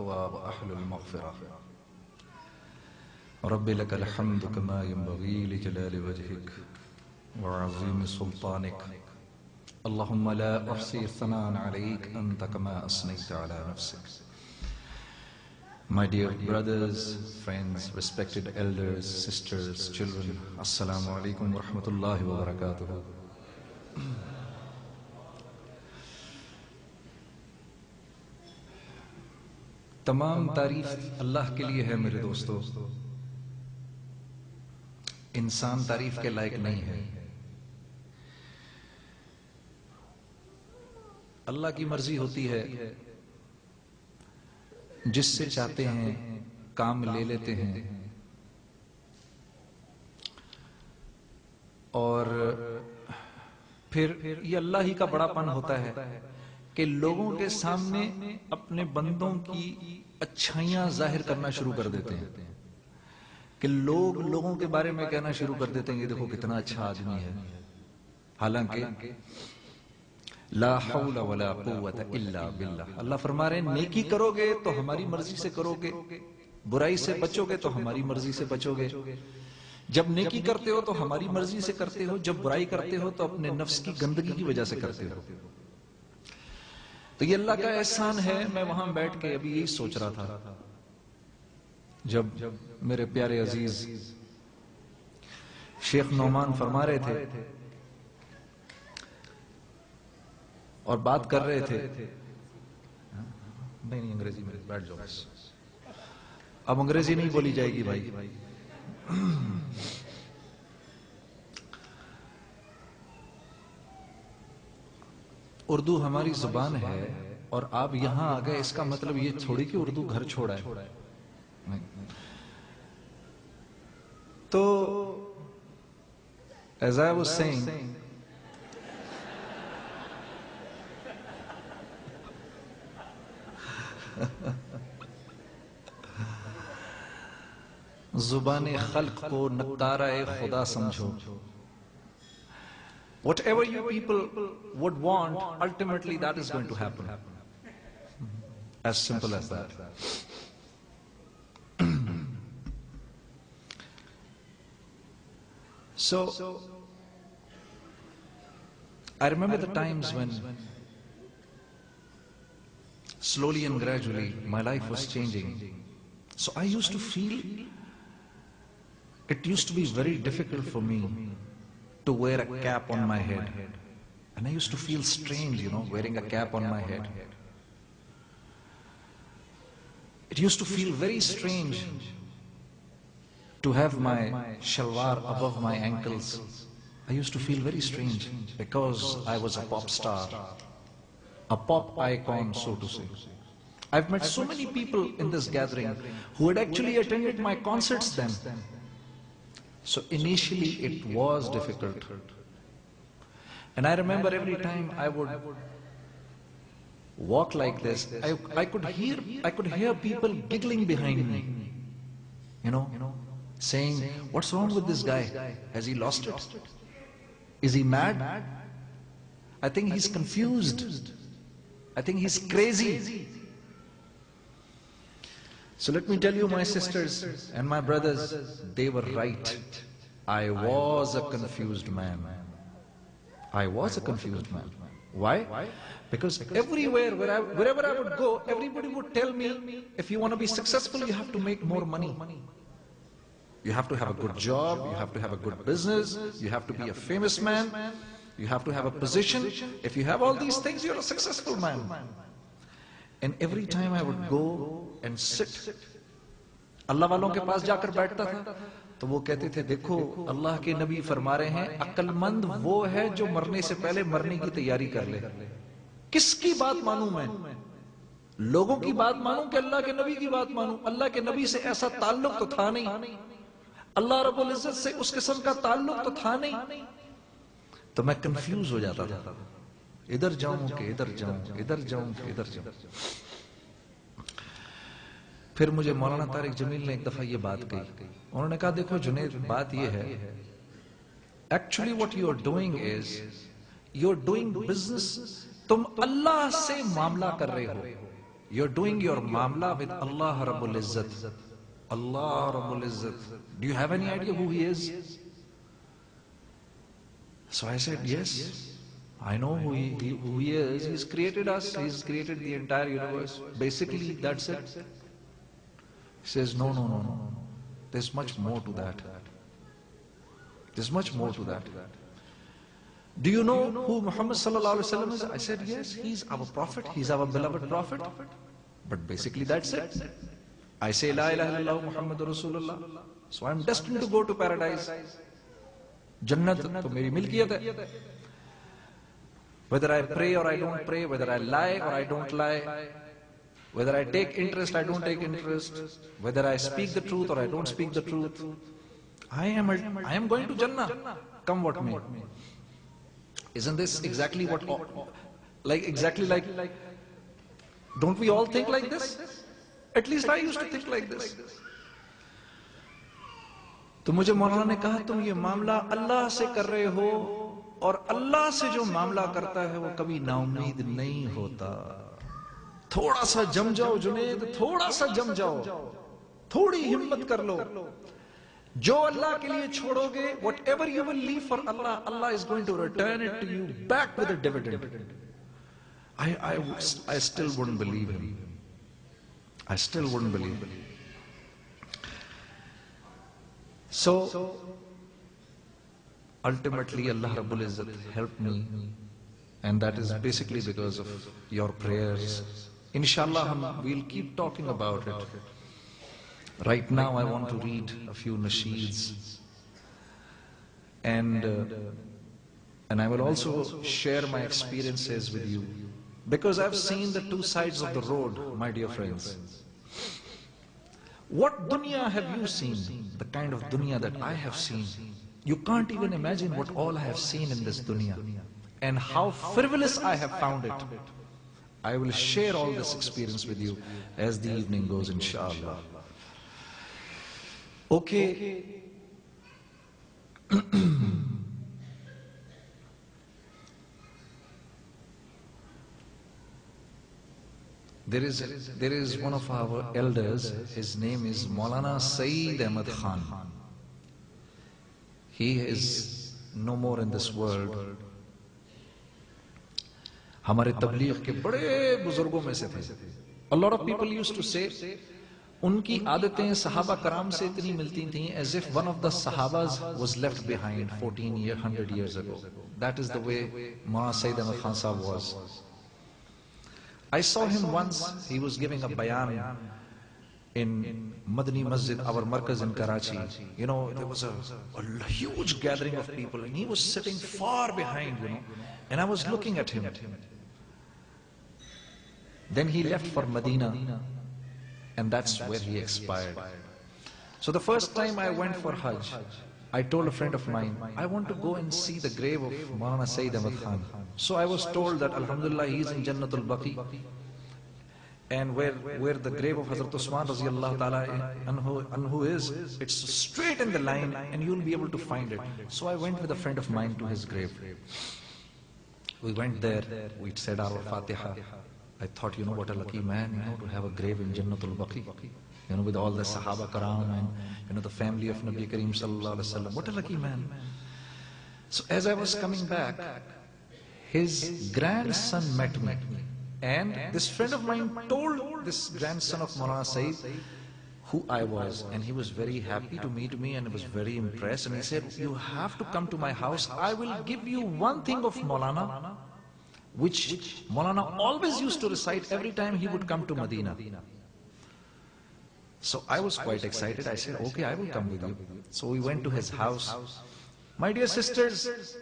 وأهل المغفرة رب لك الحمد كما ينبغي لجلال وجهك وعظيم سلطانك اللهم لا أحصي ثناء عليك أنت كما أثنيت على نفسك. My dear brothers, friends, respected elders, sisters, children, Assalamu alaikum wa rahmatullahi wa barakatuh. تمام تعریف اللہ کے لیے ہے میرے دوستو، انسان تعریف کے لائق نہیں ہے. اللہ کی مرضی ہوتی ہے، جس سے چاہتے ہیں کام لے لیتے ہیں، اور پھر یہ اللہ ہی کا بڑا پن ہوتا ہے کہ لوگوں کے سامنے اپنے بندوں کی اچھائیاں ظاہر کرنا شروع کر دیتے ہیں، کہ لوگوں کے بارے میں کہنا شروع کر دیتے ہیں کہ دیکھو کتنا اچھا آدمی ہے، حالانکہ لا حول ولا قوت الا باللہ. اللہ فرما رہے ہیں نیکی کرو گے تو ہماری مرضی سے کرو گے، برائی سے بچو گے تو ہماری مرضی سے بچو گے. جب نیکی کرتے ہو تو ہماری مرضی سے کرتے ہو، جب برائی کرتے ہو تو اپنے نفس کی گندگی کی وجہ سے کرتے ہو. تو یہ اللہ کا احسان ہے. میں وہاں بیٹھ کے ابھی یہی سوچ رہا تھا جب میرے پیارے عزیز شیخ نعمان فرما رہے تھے اور بات کر رہے تھے. نہیں انگریزی میں بیٹھ جاؤ، اب انگریزی نہیں بولی جائے گی بھائی. اردو ہماری زبان ہے اور آپ یہاں آ گئے، اس کا مطلب یہ تھوڑی کہ اردو گھر چھوڑا ہے. تو as I was saying, زبان خلق کو نقارہ خدا سمجھو. Whatever you people would want, ultimately that is going to happen. As simple as that. So, I remember the times when slowly and gradually my life was changing. So I used to feel it used to be very difficult for me to wear a cap on my head. And I used to feel strange, wearing a cap on my head. It used to feel very strange to have my shalwar above my ankles. I used to feel very strange because I was a pop star, a pop icon, so to say. I've met so many people in this gathering who had actually attended my concerts then. So initially it was difficult. And I remember every time I would walk like this, I could hear people giggling behind me, saying, what's wrong with this guy? Has he lost it? Is he mad? I think he's confused. I think he's crazy. So let me tell you, my sisters and my brothers, they were right. I was a confused man. I was a confused man. Why? Because everywhere, wherever I would go, everybody would tell me, if you want to be successful, you have to make more money. You have to have a good job, you have to have a good business, you have to be a famous man, you have to have a position. If you have all these things, you're a successful man. And every time I would go and sit, اللہ والوں کے پاس جا کر بیٹھتا تھا تو وہ کہتے تھے دیکھو اللہ کے نبی فرما رہے ہیں عقل مند وہ ہے جو مرنے سے پہلے مرنے کی تیاری کر لے. کس کی بات مانوں میں؟ لوگوں کی بات مانوں کہ اللہ کے نبی کی بات مانوں؟ اللہ کے نبی سے ایسا تعلق تو تھا نہیں، اللہ رب العزت سے اس قسم کا تعلق تو تھا نہیں. تو میں کنفیوز ہو جاتا تھا، ادھر جاؤں کہ ادھر جاؤں، ادھر جاؤں کہ ادھر جاؤں. پھر مجھے مولانا طارق جمیل نے ایک دفعہ یہ بات کہی. انہوں نے کہا دیکھو جنید، بات یہ ہے actually what you are doing is you're doing business. تم اللہ سے معاملہ کر رہے ہو. You're doing your mamla with Allah Rabbul Izzat. Allah Rabbul Izzat. Do you have any idea who He is? So I said, yes, I know who he is. He's created us. He's created the entire universe. Basically, that's it. He says, no. There's much more to that. There's much more to that. Do you know who Muhammad sallallahu alaihi wasallam is? I said, yes, he's our prophet. He's our beloved prophet. But basically, that's it. I say, La ilaha illallah Muhammadur Rasulullah. So I'm destined to go to paradise. Jannat to meri milkiyat hai. Whether I pray or I don't pray, whether I lie or I don't lie, whether I take interest, I don't take interest, whether I speak the truth or I don't speak the truth, I am going to Jannah, come what may. Isn't this exactly what, exactly like, don't we all think like this? At least I used to think like this. تو مجھے مولانا نے کہا تم یہ معاملہ اللہ سے کر رہے ہو اور اللہ سے جو معاملہ کرتا ہے وہ کبھی نا امید نہیں ہوتا. تھوڑا سا جم جاؤ جنید, تھوڑا سا جم جاؤ, تھوڑی ہمت کر لو. جو اللہ کے لیے چھوڑو گے, whatever you will leave for Allah, Allah is going to return it to you back with a dividend. I still wouldn't believe him. I still wouldn't believe him. So, ultimately Allah Rabbul Izzat helped me, and that is basically because of your prayers. Inshallah, we'll keep talking about it. Right now I want to read a few nasheeds, and I will also share my experiences with you, because I've seen the two sides of the road, my dear friends. What dunya have you seen? The kind of dunya that I have seen. You can't even imagine what all I have seen in this dunya and how frivolous I have found it. I will share all this experience with you as the evening goes, inshallah. Okay. There is one of our elders, his name is Maulana Saeed Ahmad Khan. He is no more in this world. ہمارے تبلیغ کے بڑے بزرگوں میں سے تھے. A lot of people used to say, ان کی عادتیں صحابہ کرام سے اتنی ملتی تھیں as if one of the Sahabas was left behind 100 years ago. That is the way Maulana Saeed Ahmad Khan Sahab was. I saw him once. He was giving a bayan in Madani Masjid, our markaz in Karachi. You know, there was a huge gathering of people, and he was sitting far behind, and I was looking at him. Then he left for Medina, and that's where he expired. So the first time I went for Hajj, I told a friend of mine, I want to go and see the grave of Maulana Saeed Ahmad Khan. So I was told that Alhamdulillah, he is in Jannatul Baqi, and where the grave of Hazrat Usman Raziyallahu Ta'ala anhu is, it's straight in the line and you'll be able to find it. So I went with a friend of mine to his grave. We went there, we said our Fatiha. I thought, what a lucky man, to have a grave in Jannatul Baqi, with all the Sahaba Karam and, the family of Nabi Kareem Sallallahu Alaihi Wasallam. What a lucky man. So as I was coming back, his grandson met me. And this friend of mine told this grandson of Maulana Saeed who I was. And he was very happy to meet me and was very impressed. And he said, you have to come to my house. I will give you one thing of Maulana, which Maulana always used to recite every time he would come to Medina. So I was quite excited. I said, okay, I will come with you. So we went to his house. My dear sisters,